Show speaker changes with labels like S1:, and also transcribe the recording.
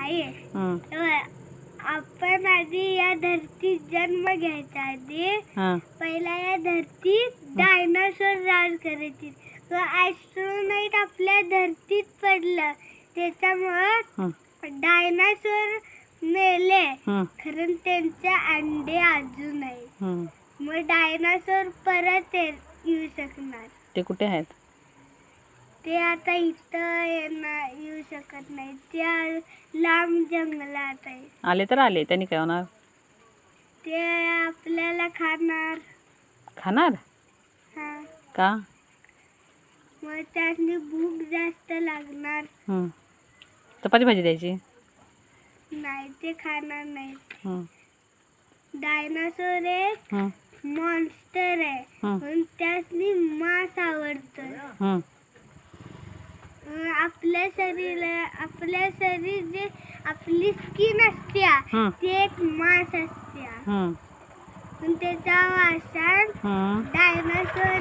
S1: आहे. आपण आधी या धरतीत जन्म घ्यायचा आधी पहिला या धरतीत डायनासोर राज करायचे. ॲस्ट्रोनाइट आपल्या धरतीत पडलं त्याच्यामुळं डायनासोर मेले. कारण त्यांचे अंडे अजून आहे. मग डायनासोर परत येऊ शकणार.
S2: ते कुठे आहेत?
S1: ते आता इथं येऊ शकत नाही. ते लांब जंगलात आहे.
S2: आले तर आले, त्यांनी काय होणार?
S1: ते आपल्याला खाणार.
S2: खाणार?
S1: हा.
S2: का?
S1: मग त्यातली भूक जास्त लागणार.
S2: चपाती भाजी द्यायची?
S1: नाही, ते खाणार नाहीत. डायनासोर एक मॉन्स्टर आहे म्हणून त्यासनी मांस आवडतं. आपल्या शरीर जे आपली स्किन असत्या ती एक मांस असत्या. त्याच्या वासात डायनासोर